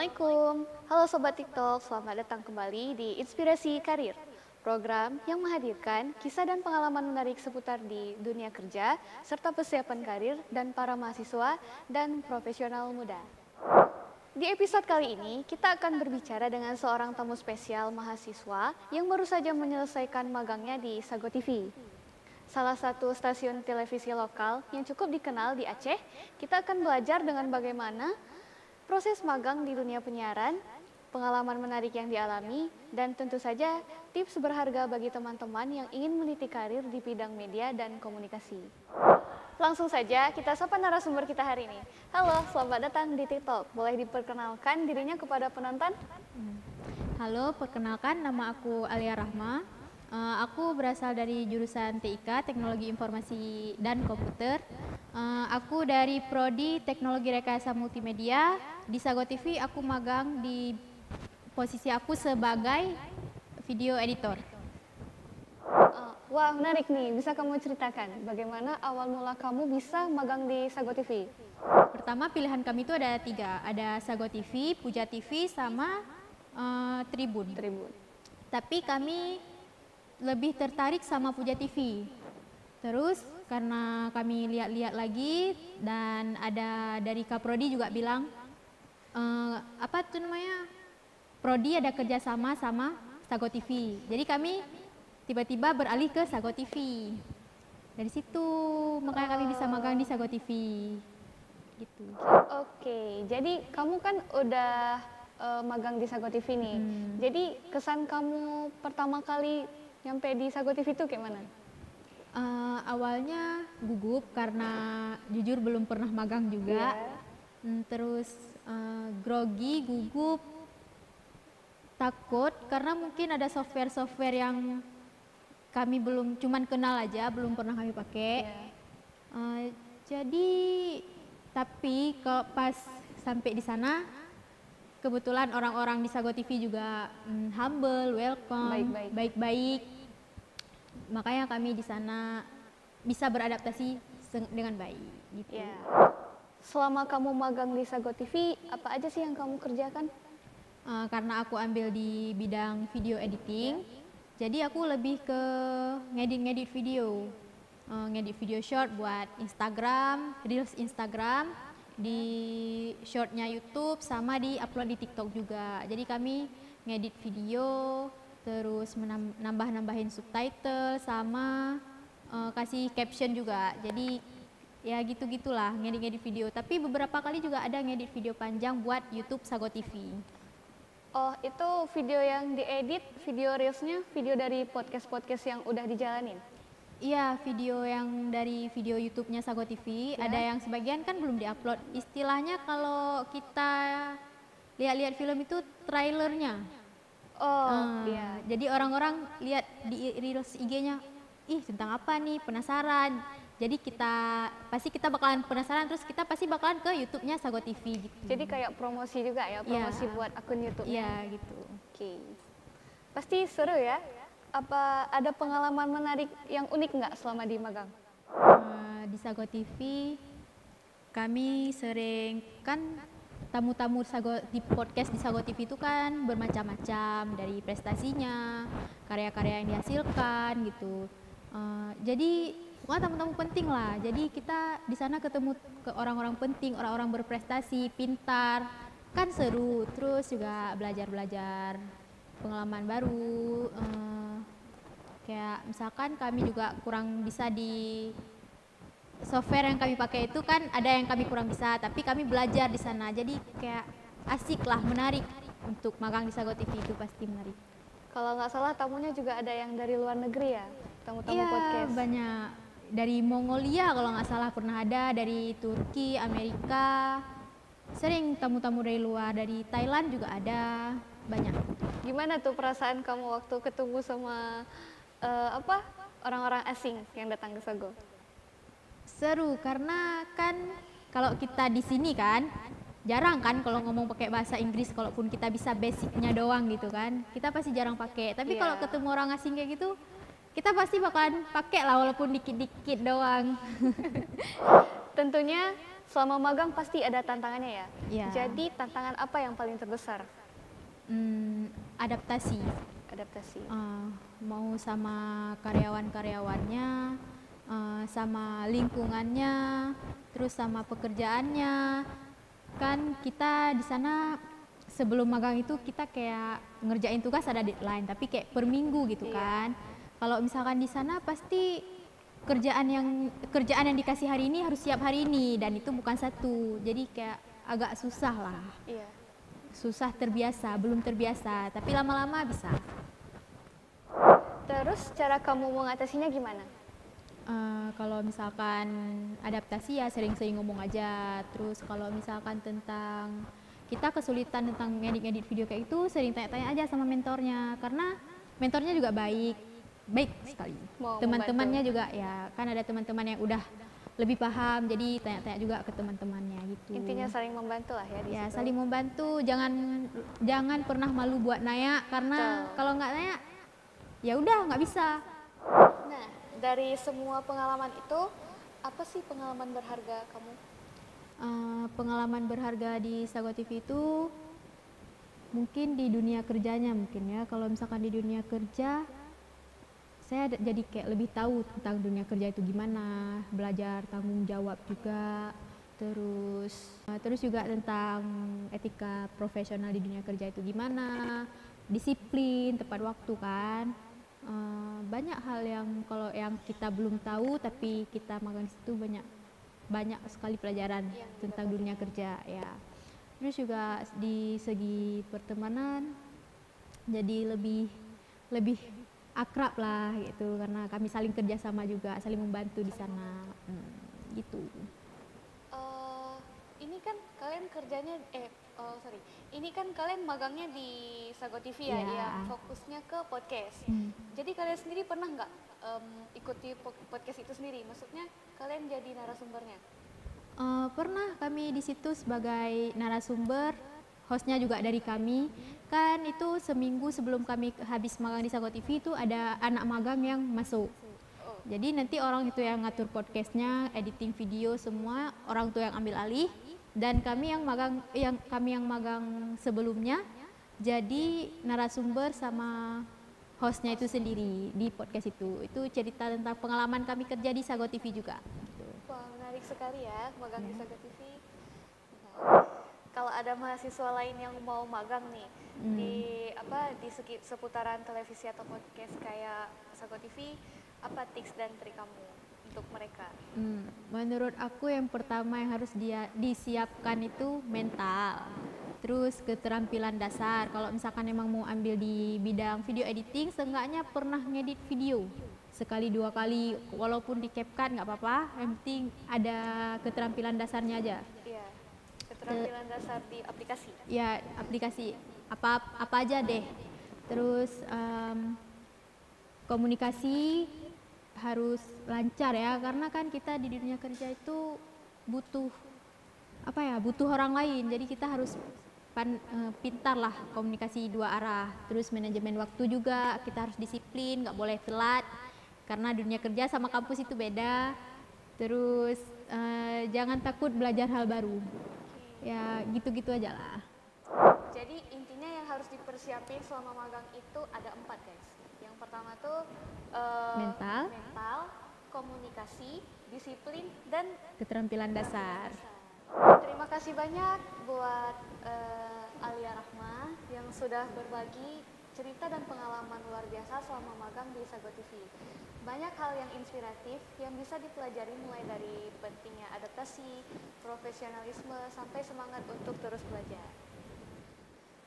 Assalamualaikum, halo Sobat TikTok, selamat datang kembali di Inspirasi Karir, program yang menghadirkan kisah dan pengalaman menarik seputar di dunia kerja, serta persiapan karir dan para mahasiswa dan profesional muda. Di episode kali ini, kita akan berbicara dengan seorang tamu spesial mahasiswa yang baru saja menyelesaikan magangnya di Sago TV. Salah satu stasiun televisi lokal yang cukup dikenal di Aceh, kita akan belajar dengan bagaimana proses magang di dunia penyiaran, pengalaman menarik yang dialami, dan tentu saja tips berharga bagi teman-teman yang ingin meniti karir di bidang media dan komunikasi. Langsung saja kita sapa narasumber kita hari ini. Halo, selamat datang di TikTok. Boleh diperkenalkan dirinya kepada penonton? Halo, perkenalkan nama aku Alia Rahma. Aku berasal dari jurusan TIK, Teknologi Informasi dan Komputer. Aku dari Prodi Teknologi Rekayasa Multimedia. Di Sago TV aku magang di posisi aku sebagai video editor. Wah, menarik nih. Bisa kamu ceritakan bagaimana awal mula kamu bisa magang di Sago TV? Pertama pilihan kami itu ada 3, ada Sago TV, Puja TV, sama Tribun. Tapi kami lebih tertarik sama Puja TV. Terus karena kami lihat-lihat lagi dan ada dari Kaprodi juga bilang Prodi ada kerjasama sama Sago TV. Jadi kami tiba-tiba beralih ke Sago TV. Dari situ makanya kami bisa magang di Sago TV. Gitu. Oke, jadi kamu kan udah magang di Sago TV nih. Jadi kesan kamu pertama kali nyampe di Sago TV itu kayak mana? Awalnya gugup karena jujur belum pernah magang juga. Terus grogi, gugup, takut karena mungkin ada software-software yang kami belum cuman kenal aja, belum pernah kami pakai. Jadi tapi kalau pas sampai di sana kebetulan orang-orang di Sago TV juga humble, welcome, baik-baik. Makanya kami di sana bisa beradaptasi dengan baik. Gitu. Selama kamu magang di Sago TV, apa aja sih yang kamu kerjakan? Karena aku ambil di bidang video editing, jadi aku lebih ke ngedit video. Ngedit video short buat Instagram, Reels Instagram, di shortnya YouTube, sama di upload di TikTok juga. Jadi kami ngedit video, terus nambahin subtitle, sama kasih caption juga. Jadi ya gitu-gitulah ngedit video. Tapi beberapa kali juga ada ngedit video panjang buat YouTube Sago TV. Oh, itu video yang diedit, video reelsnya, video dari podcast-podcast yang udah dijalanin? Iya, video yang dari video YouTube-nya Sago TV, ada yang sebagian kan belum diupload. Istilahnya kalau kita lihat-lihat film itu trailernya. Jadi orang-orang lihat di reels IG-nya, ih tentang apa nih, penasaran. Jadi pasti kita bakalan penasaran, terus kita pasti bakalan ke YouTube-nya Sago TV gitu. Jadi kayak promosi juga ya, promosi buat akun YouTube-nya. Iya gitu. Oke. Pasti seru ya. Apa ada pengalaman menarik yang unik nggak selama di magang? Di Sago TV kami sering kan tamu-tamu di podcast di Sago TV itu kan bermacam-macam, dari prestasinya, karya-karya yang dihasilkan gitu. Jadi tamu-tamu penting lah. Jadi kita di sana ketemu ke orang-orang penting, orang-orang berprestasi, pintar, kan seru. Terus juga belajar pengalaman baru. Kayak misalkan kami juga kurang bisa di software yang kami pakai itu kan ada yang kami kurang bisa, tapi kami belajar di sana. Jadi kayak asik lah, menarik untuk magang di Sago TV, itu pasti menarik. Kalau nggak salah tamunya juga ada yang dari luar negeri ya, tamu-tamu podcast. Banyak. Dari Mongolia kalau nggak salah pernah ada, dari Turki, Amerika. Sering tamu-tamu dari luar, dari Thailand juga ada, banyak. Gimana tuh perasaan kamu waktu ketemu sama orang-orang asing yang datang ke Sago? Seru karena kan kalau kita di sini kan jarang kan kalau ngomong pakai bahasa Inggris, kalaupun kita bisa basicnya doang gitu kan, kita pasti jarang pakai. Tapi kalau ketemu orang asing kayak gitu kita pasti bakalan pakai lah walaupun dikit-dikit doang. Tentunya selama magang pasti ada tantangannya ya. Ya. Jadi tantangan apa yang paling terbesar? Adaptasi. Adaptasi. Mau sama karyawan-karyawannya, sama lingkungannya, terus sama pekerjaannya. Kan kita di sana sebelum magang itu kita kayak ngerjain tugas ada deadline, tapi kayak per minggu gitu kan. Kalau misalkan di sana pasti kerjaan yang dikasih hari ini harus siap hari ini, dan itu bukan satu. Jadi kayak agak susah lah. Iya. Susah terbiasa, belum terbiasa, tapi lama-lama bisa. Terus cara kamu mengatasinya gimana? Kalau misalkan adaptasi ya sering-sering ngomong aja. Terus kalau misalkan tentang kita kesulitan tentang ngedit-ngedit video kayak itu, sering tanya-tanya aja sama mentornya, karena mentornya juga baik sekali. Teman-temannya juga ya, kan ada teman-teman yang udah lebih paham, jadi tanya-tanya juga ke teman-temannya gitu. Intinya saling membantu lah ya di situ. Saling membantu, jangan pernah malu buat nanya, karena kalau nggak nanya ya udah nggak bisa. Nah, dari semua pengalaman itu, apa sih pengalaman berharga kamu? Pengalaman berharga di Sago TV itu mungkin di dunia kerjanya mungkin ya. Kalau misalkan di dunia kerja, saya jadi kayak lebih tahu tentang dunia kerja itu gimana, belajar tanggung jawab juga, terus juga tentang etika profesional di dunia kerja itu gimana, disiplin, tepat waktu kan. Banyak hal yang kalau yang kita belum tahu tapi kita magang di situ banyak sekali pelajaran tentang dunia kerja ya. Terus juga di segi pertemanan jadi lebih akrab lah gitu, karena kami saling kerjasama juga, saling membantu di sana gitu. Ini kan kalian kerjanya ini kan kalian magangnya di Sago TV ya, yang fokusnya ke podcast. Jadi kalian sendiri pernah nggak ikuti podcast itu sendiri? Maksudnya kalian jadi narasumbernya? Pernah kami di situ sebagai narasumber, hostnya juga dari kami. Kan itu seminggu sebelum kami habis magang di Sago TV itu ada anak magang yang masuk. Jadi nanti orang itu yang ngatur podcastnya, editing video semua, orang itu yang ambil alih. Dan kami yang magang sebelumnya jadi narasumber sama hostnya itu sendiri di podcast itu. Itu cerita tentang pengalaman kami kerja di Sago TV juga. Wah, menarik sekali ya magang di Sago TV. Kalau ada mahasiswa lain yang mau magang nih di seputaran televisi atau podcast kayak Sago TV, apa tips dan trik kamu untuk mereka? Menurut aku yang pertama yang harus disiapkan itu mental, terus keterampilan dasar. Kalau misalkan emang mau ambil di bidang video editing, seenggaknya pernah ngedit video sekali dua kali, walaupun di CapCut nggak apa-apa, yang penting ada keterampilan dasarnya aja. Iya, keterampilan dasar di aplikasi. Ya, aplikasi apa aja deh. Terus komunikasi harus lancar ya, karena kan kita di dunia kerja itu butuh orang lain, jadi kita harus pintar lah komunikasi dua arah. Terus manajemen waktu juga kita harus disiplin, nggak boleh telat karena dunia kerja sama kampus itu beda. Terus jangan takut belajar hal baru, ya gitu-gitu aja lah. Jadi intinya yang harus dipersiapin selama magang itu ada 4 guys. Yang pertama tuh mental, komunikasi, disiplin, dan keterampilan dasar. Terima kasih banyak buat Alia Rahma yang sudah berbagi cerita dan pengalaman luar biasa selama magang di Sago TV. Banyak hal yang inspiratif yang bisa dipelajari mulai dari pentingnya adaptasi, profesionalisme, sampai semangat untuk terus belajar.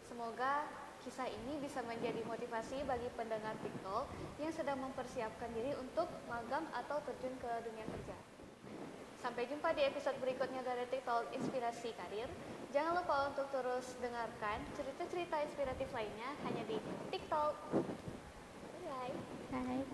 Semoga kisah ini bisa menjadi motivasi bagi pendengar TikTok yang sedang mempersiapkan diri untuk magang atau terjun ke dunia kerja. Sampai jumpa di episode berikutnya dari TikTok Inspirasi Karir. Jangan lupa untuk terus dengarkan cerita-cerita inspiratif lainnya hanya di TikTok. Bye. Bye.